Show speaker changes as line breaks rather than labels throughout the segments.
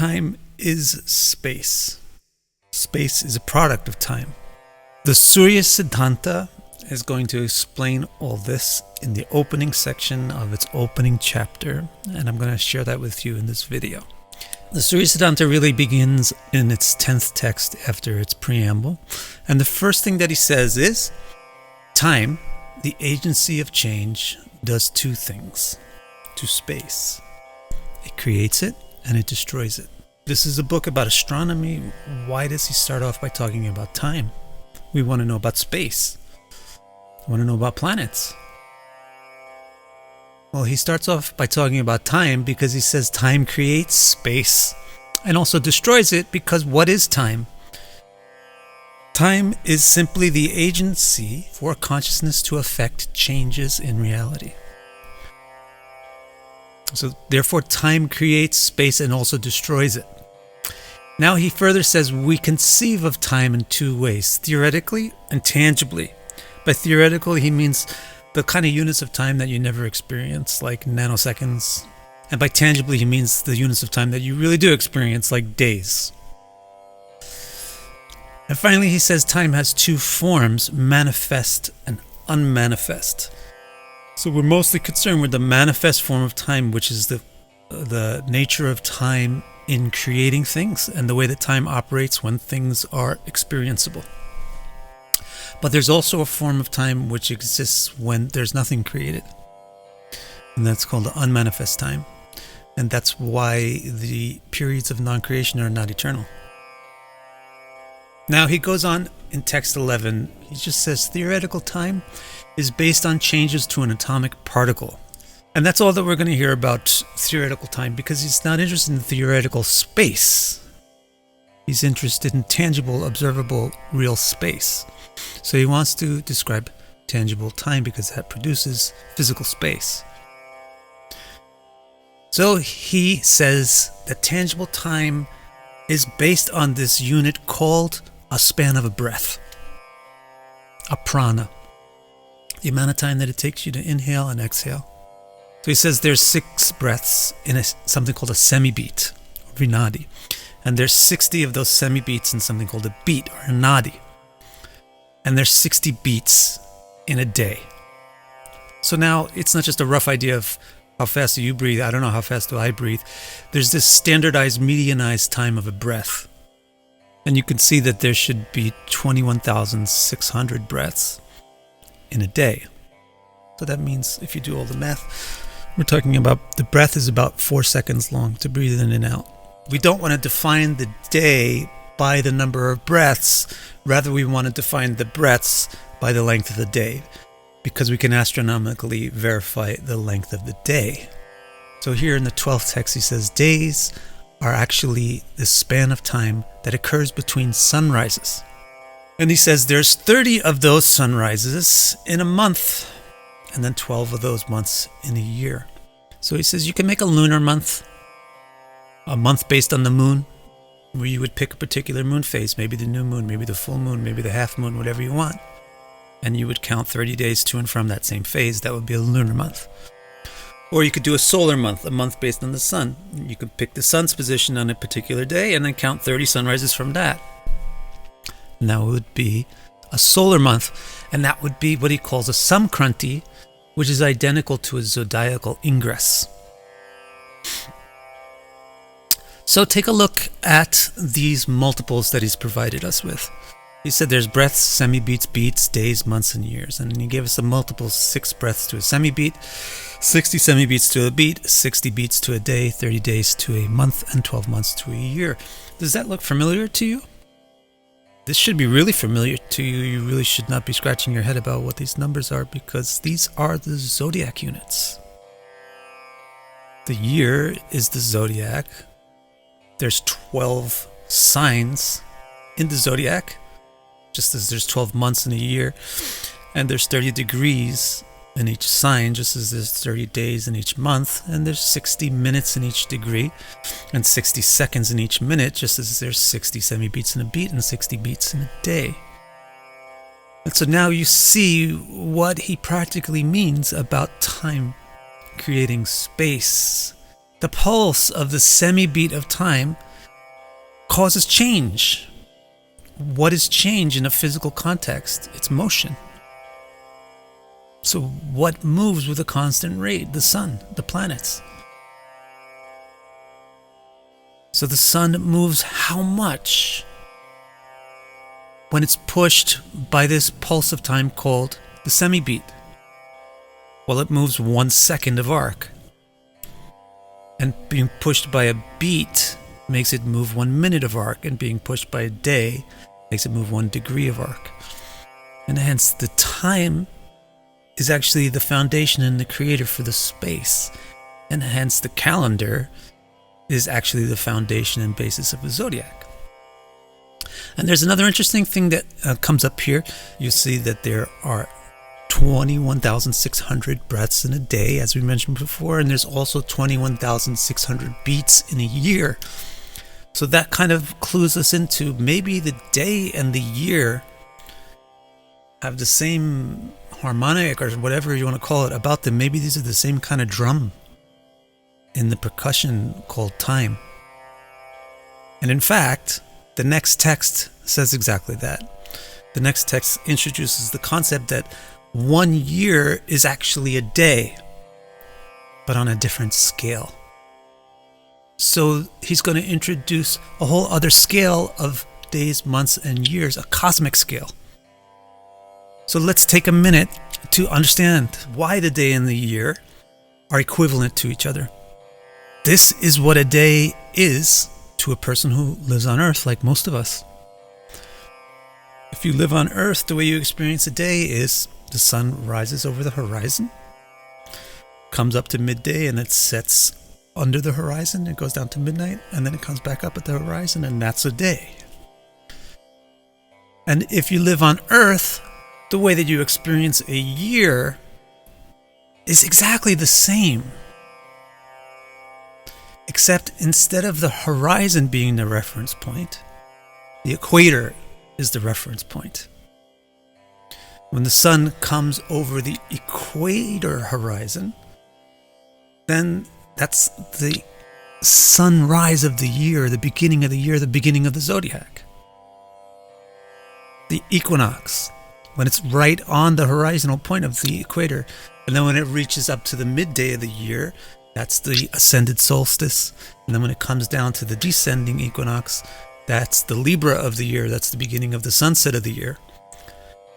Time is space. Space is a product of time. The SURYA SIDDHANTA is going to explain all this in the opening section of its opening chapter, and I'm going to share that with you in this video. The SURYA SIDDHANTA really begins in its 10th text after its preamble, and the first thing that he says is, time, the agency of change, does two things to space. It creates it and it destroys it. This is a book about astronomy. Why does he start off by talking about time? We want to know about space. We want to know about planets. Well, he starts off by talking about time because he says time creates space and also destroys it, because what is time? Time is simply the agency for consciousness to affect changes in reality. So therefore, time creates space and also destroys it. Now he further says we conceive of time in two ways, theoretically and tangibly. By theoretical, he means the kind of units of time that you never experience, like nanoseconds. And by tangibly, he means the units of time that you really do experience, like days. And finally, he says time has two forms, manifest and unmanifest. So we're mostly concerned with the manifest form of time, which is the nature of time in creating things and the way that time operates when things are experienceable. But there's also a form of time which exists when there's nothing created. And that's called the unmanifest time. And that's why the periods of non-creation are not eternal. Now he goes on in text 11, he just says theoretical time is based on changes to an atomic particle. And that's all that we're going to hear about theoretical time, because he's not interested in theoretical space. He's interested in tangible, observable, real space. So he wants to describe tangible time because that produces physical space. So he says that tangible time is based on this unit called a span of a breath, a prana, the amount of time that it takes you to inhale and exhale. So he says there's 6 breaths in something called a semi-beat, or vinadi, and there's 60 of those semi-beats in something called a beat, or a nadi, and there's 60 beats in a day. So now it's not just a rough idea of how fast do you breathe, I don't know how fast do I breathe. There's this standardized, medianized time of a breath. And you can see that there should be 21,600 breaths in a day. So that means if you do all the math, we're talking about the breath is about 4 seconds long to breathe in and out. We don't want to define the day by the number of breaths. Rather, we want to define the breaths by the length of the day, because we can astronomically verify the length of the day. So here in the 12th text, he says days are actually the span of time that occurs between sunrises. And he says there's 30 of those sunrises in a month, and then 12 of those months in a year. So he says you can make a lunar month, a month based on the moon, where you would pick a particular moon phase, maybe the new moon, maybe the full moon, maybe the half moon, whatever you want. And you would count 30 days to and from that same phase. That would be a lunar month. Or you could do a solar month, a month based on the sun. You could pick the sun's position on a particular day and then count 30 sunrises from that. And that would be a solar month. And that would be what he calls a samkranti, which is identical to a zodiacal ingress. So take a look at these multiples that he's provided us with. He said there's breaths, semi-beats, beats, days, months, and years. And he gave us the multiples, 6 breaths to a semi-beat, 60 semi-beats to a beat, 60 beats to a day, 30 days to a month, and 12 months to a year. Does that look familiar to you? This should be really familiar to you. You really should not be scratching your head about what these numbers are, because these are the zodiac units. The year is the zodiac. There's 12 signs in the zodiac, just as there's 12 months in a year, and there's 30 degrees in each sign, just as there's 30 days in each month, and there's 60 minutes in each degree, and 60 seconds in each minute, just as there's 60 semi-beats in a beat and 60 beats in a day. And so now you see what he practically means about time creating space. The pulse of the semi-beat of time causes change. What is change in a physical context? It's motion. So what moves with a constant rate? The sun, the planets. So the sun moves how much when it's pushed by this pulse of time called the semi-beat? Well, it moves 1 second of arc. And being pushed by a beat makes it move 1 minute of arc, and being pushed by a day makes it move 1 degree of arc. And hence the time is actually the foundation and the creator for the space. And hence the calendar is actually the foundation and basis of the zodiac. And there's another interesting thing that comes up here. You see that there are 21,600 breaths in a day, as we mentioned before, and there's also 21,600 beats in a year. So that kind of clues us into maybe the day and the year have the same harmonic, or whatever you want to call it, about them. Maybe these are the same kind of drum in the percussion called time. And in fact, the next text says exactly that. The next text introduces the concept that 1 year is actually a day, but on a different scale. So he's going to introduce a whole other scale of days, months, and years, a cosmic scale. So let's take a minute to understand why the day and the year are equivalent to each other. This is what a day is to a person who lives on Earth, like most of us. If you live on Earth, the way you experience a day is the sun rises over the horizon, comes up to midday, and it sets under the horizon. It goes down to midnight, and then it comes back up at the horizon, and that's a day. And if you live on Earth, the way that you experience a year is exactly the same. Except instead of the horizon being the reference point, the equator is the reference point. When the sun comes over the equator horizon, then that's the sunrise of the year, the beginning of the year, the beginning of the zodiac. The equinox, when it's right on the horizontal point of the equator, and then when it reaches up to the midday of the year, that's the ascended solstice. And then when it comes down to the descending equinox, that's the Libra of the year. That's the beginning of the sunset of the year.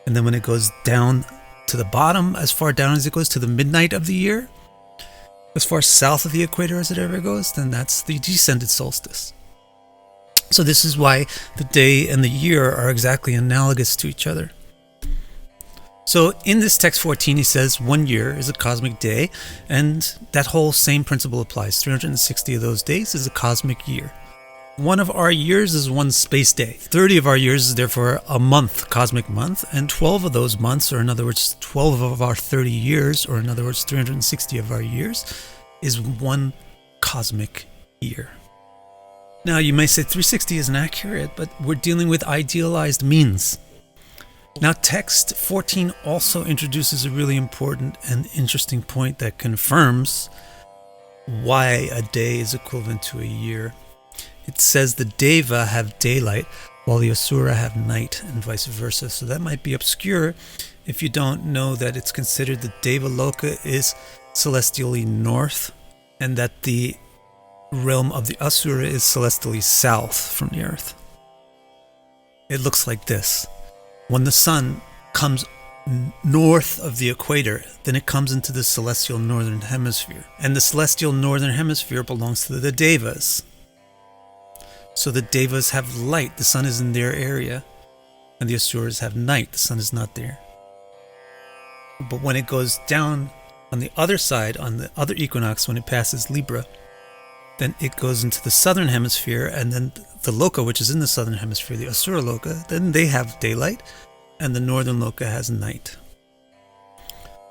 And then when it goes down to the bottom, as far down as it goes to the midnight of the year, as far south of the equator as it ever goes, then that's the descended solstice. So this is why the day and the year are exactly analogous to each other. So in this text 14, he says 1 year is a cosmic day, and that whole same principle applies. 360 of those days is a cosmic year. 1 of our years is 1 space day. 30 of our years is therefore a month, cosmic month, and 12 of those months, or in other words, 12 of our 30 years, or in other words, 360 of our years, is 1 cosmic year. Now, you may say 360 isn't accurate, but we're dealing with idealized means. Now, text 14 also introduces a really important and interesting point that confirms why a day is equivalent to a year. It says the Deva have daylight while the Asura have night, and vice versa. So that might be obscure if you don't know that it's considered the Deva Loka is celestially north, and that the realm of the Asura is celestially south from the earth. It looks like this. When the sun comes north of the equator, then it comes into the celestial northern hemisphere. And the celestial northern hemisphere belongs to the Devas. So the Devas have light, the sun is in their area, and the Asuras have night, the sun is not there. But when it goes down on the other side, on the other equinox, when it passes Libra, then it goes into the southern hemisphere, and then the Loka, which is in the southern hemisphere, the Asura Loka, then they have daylight, and the northern Loka has night.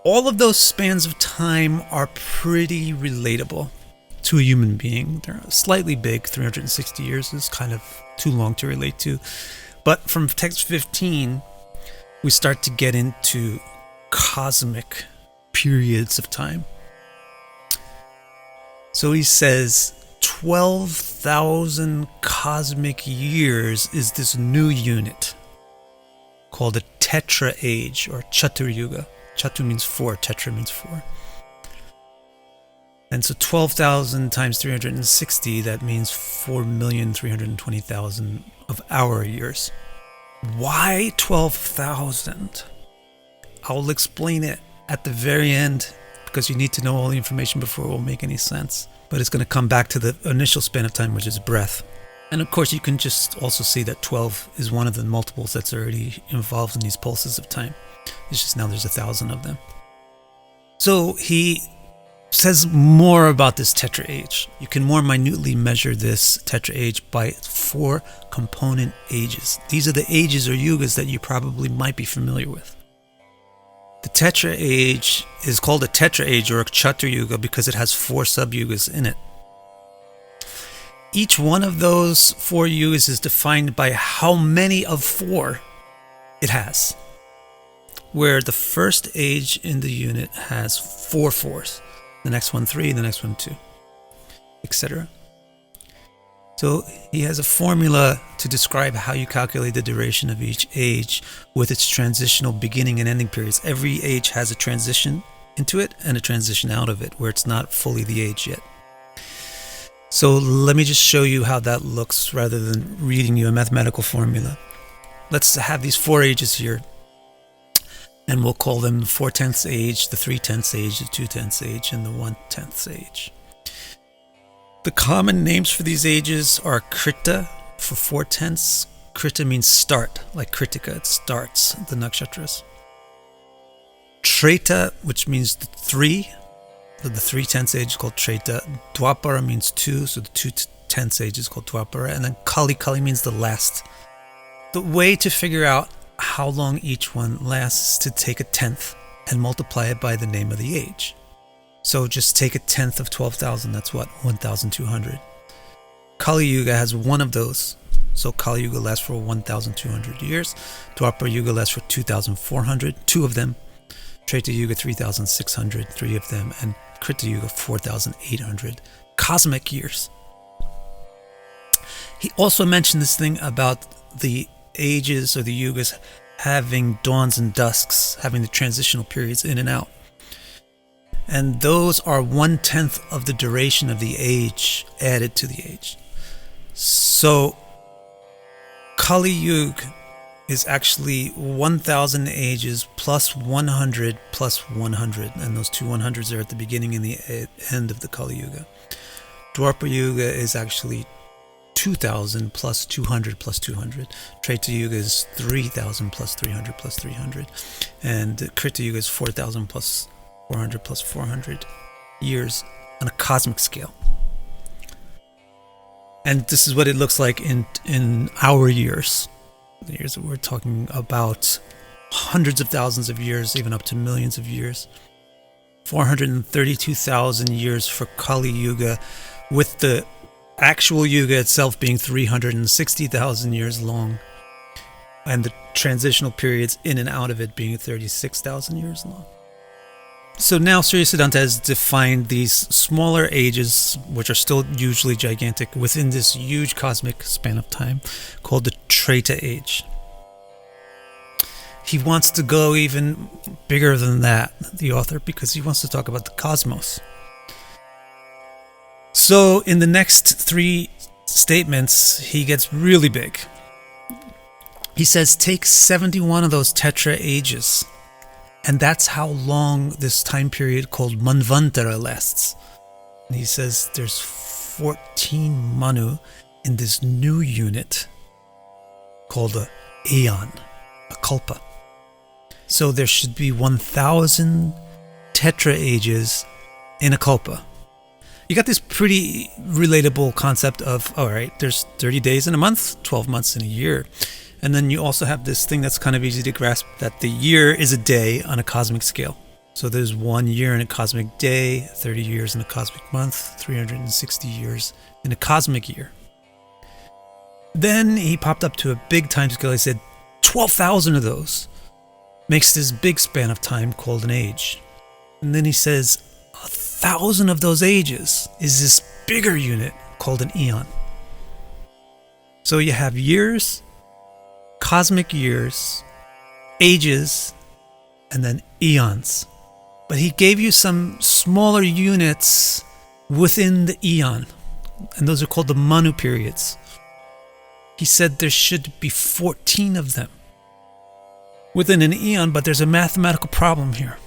All of those spans of time are pretty relatable to a human being. They're slightly big. 360 years is kind of too long to relate to. But from text 15, we start to get into cosmic periods of time. So he says 12,000 cosmic years is this new unit called the Tetra Age, or Chaturyuga. Chatu means 4, Tetra means 4. And so 12,000 times 360, that means 4,320,000 of our years. Why 12,000? I'll explain it at the very end, because you need to know all the information before it will make any sense. But it's going to come back to the initial span of time, which is breath. And of course, you can just also see that 12 is one of the multiples that's already involved in these pulses of time. It's just now there's 1,000 of them. So he says more about this Tetra Age. You can more minutely measure this Tetra Age by 4 component ages. These are the ages or yugas that you probably might be familiar with. The Tetra Age is called a Tetra Age or a Chaturyuga because it has 4 sub-yugas in it. Each one of those 4 yugas is defined by how many of 4 it has. Where the first age in the unit has 4 fours, the next one 3, the next one 2, etc. So he has a formula to describe how you calculate the duration of each age with its transitional beginning and ending periods. Every age has a transition into it and a transition out of it, where it's not fully the age yet. So let me just show you how that looks rather than reading you a mathematical formula. Let's have these 4 ages here, and we'll call them the 4/10 age, the 3/10 age, the 2/10 age, and the 1/10 age. The common names for these ages are Krita for 4/10. Krita means start, like Kritika, it starts the nakshatras. Treta, which means the 3. The 3/10 age is called Treta. Dwapara means 2, so the 2/10 age is called Dwapara. And then Kali, Kali means the last. The way to figure out how long each one lasts is to take a 10th and multiply it by the name of the age. So just take a 10th of 12,000, that's what? 1,200. Kali Yuga has one of those. So Kali Yuga lasts for 1,200 years. Dwapara Yuga lasts for 2,400, 2 of them. Treta Yuga 3,600, 3 of them. And Krita Yuga 4,800 cosmic years. He also mentioned this thing about the ages or the yugas having dawns and dusks, having the transitional periods in and out. And those are 1/10 of the duration of the age added to the age. So Kali Yuga is actually 1,000 ages plus 100 plus 100, and those 2 100s are at the beginning and the end of the Kali Yuga. Dwapara Yuga is actually 2,000 plus 200 plus 200. Treta Yuga is 3,000 plus 300 plus 300. And Krita Yuga is 4,000 plus 400 years on a cosmic scale. And this is what it looks like in our years. The years that we're talking about, hundreds of thousands of years, even up to millions of years. 432,000 years for Kali Yuga, with the actual Yuga itself being 360,000 years long, and the transitional periods in and out of it being 36,000 years long. So now SURYA has defined these smaller ages, which are still usually gigantic, within this huge cosmic span of time called the Treta Age. He wants to go even bigger than that, the author, because he wants to talk about the cosmos. So in the next 3 statements, he gets really big. He says, take 71 of those Tetra Ages, and that's how long this time period called Manvantara lasts. And he says there's 14 Manu in this new unit called a Aeon, a Kalpa. So there should be 1,000 Tetra Ages in a Kalpa. You got this pretty relatable concept of, all right, there's 30 days in a month, 12 months in a year. And then you also have this thing that's kind of easy to grasp, that the year is a day on a cosmic scale. So there's 1 year in a cosmic day, 30 years in a cosmic month, 360 years in a cosmic year. Then he popped up to a big time scale. He said 12,000 of those makes this big span of time called an age. And then he says 1,000 of those ages is this bigger unit called an eon. So you have years, cosmic years, ages, and then eons. But he gave you some smaller units within the eon, and those are called the Manu periods. He said there should be 14 of them within an eon, but there's a mathematical problem here.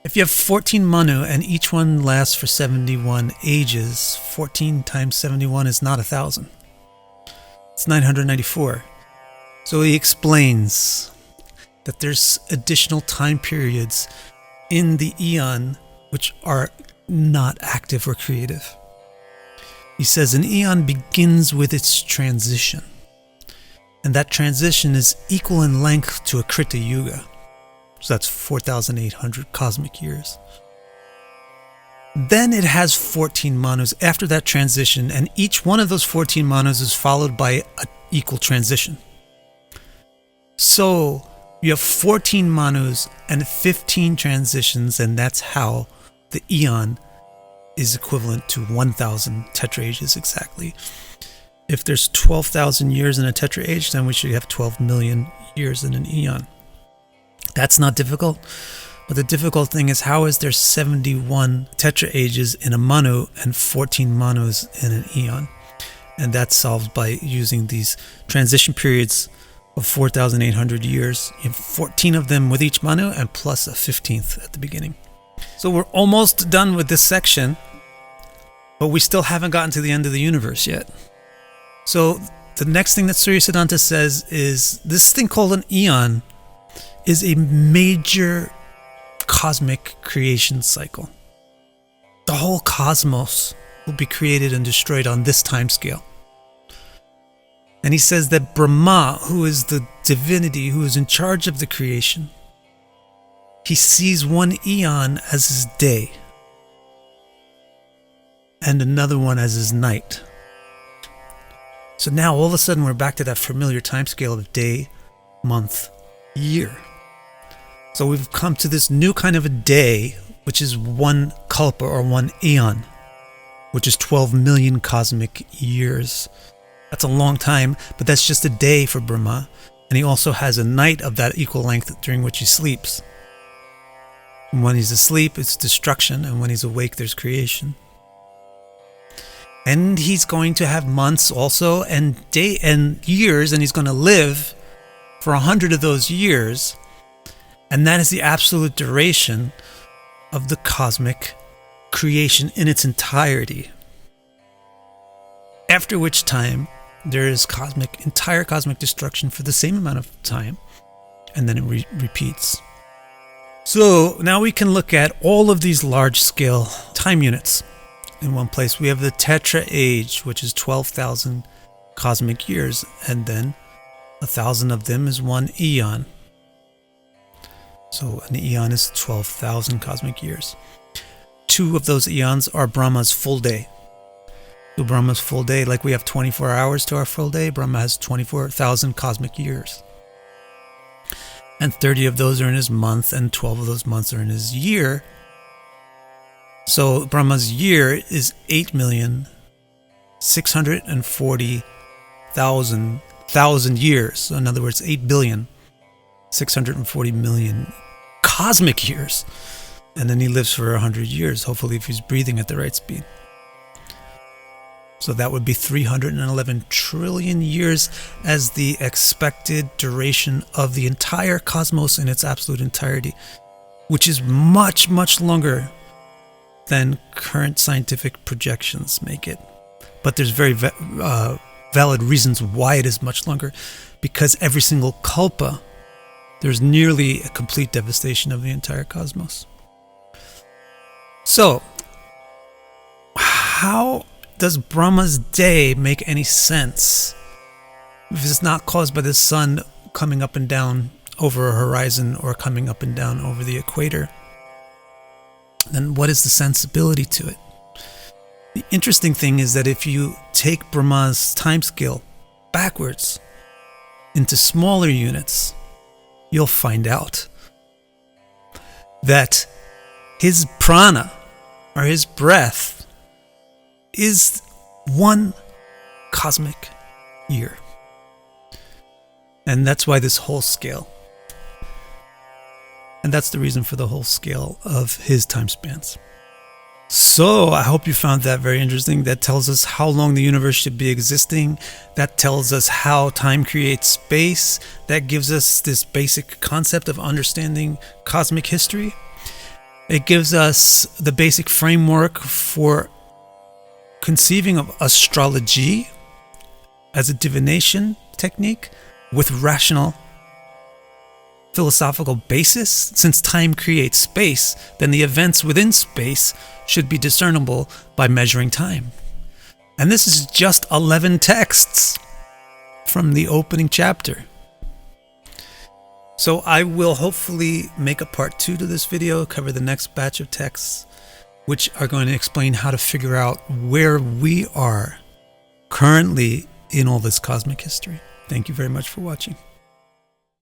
If you have 14 Manu and each one lasts for 71 ages, 14 times 71 is not 1,000. It's 994. So he explains that there's additional time periods in the eon which are not active or creative. He says an eon begins with its transition, and that transition is equal in length to a Krita Yuga. So that's 4,800 cosmic years. Then it has 14 Manus after that transition, and each one of those 14 Manus is followed by an equal transition. So you have 14 Manus and 15 transitions, and that's how the eon is equivalent to 1,000 Tetra Ages exactly. If there's 12,000 years in a Tetra Age, then we should have 12 million years in an eon. That's not difficult, but the difficult thing is, how is there 71 Tetra Ages in a Manu and 14 Manus in an eon? And that's solved by using these transition periods of 4,800 years. You have 14 of them with each Manu and plus a 15th at the beginning. So we're almost done with this section, but we still haven't gotten to the end of the universe yet. So the next thing that SURYA says is this thing called an eon is a major cosmic creation cycle. The whole cosmos will be created and destroyed on this time scale. And he says that Brahma, who is the divinity who is in charge of the creation, he sees one eon as his day and another one as his night. So now all of a sudden we're back to that familiar time scale of day, month, year. So we've come to this new kind of a day, which is one kalpa or one eon, which is 12 million cosmic years. That's a long time, but that's just a day for Brahma. And he also has a night of that equal length during which he sleeps. And when he's asleep, it's destruction, and when he's awake, there's creation. And he's going to have months also, and day and years, and he's going to live for 100 of those years. And that is the absolute duration of the cosmic creation in its entirety. After which time, there is entire cosmic destruction for the same amount of time, and then it repeats. So now we can look at all of these large-scale time units in one place. We have the Tetra Age, which is 12,000 cosmic years, and then 1,000 of them is one eon. So an eon is 12,000 cosmic years. 2 of those eons are Brahma's full day. So Brahma's full day, like we have 24 hours to our full day, Brahma has 24,000 cosmic years. And 30 of those are in his month, and 12 of those months are in his year. So Brahma's year is 8,640,000 years. So in other words, 8,640,000,000 cosmic years. And then he lives for 100 years, hopefully if he's breathing at the right speed. So that would be 311 trillion years as the expected duration of the entire cosmos in its absolute entirety, which is much, much longer than current scientific projections make it. But there's very valid reasons why it is much longer, because every single kalpa, there's nearly a complete devastation of the entire cosmos. So, how does Brahma's day make any sense if it's not caused by the sun coming up and down over a horizon or coming up and down over the equator? Then what is the sensibility to it? The interesting thing is that if you take Brahma's time scale backwards into smaller units, you'll find out that his prana, or his breath, is one cosmic year. And that's why this whole scale. And that's the reason for the whole scale of his time spans. So I hope you found that very interesting. That tells us how long the universe should be existing. That tells us how time creates space. That gives us this basic concept of understanding cosmic history. It gives us the basic framework for conceiving of astrology as a divination technique with rational philosophical basis. Since time creates space, then the events within space should be discernible by measuring time. And this is just 11 texts from the opening chapter. So I will hopefully make a part 2 to this video, cover the next batch of texts, which are going to explain how to figure out where we are currently in all this cosmic history. Thank you very much for watching.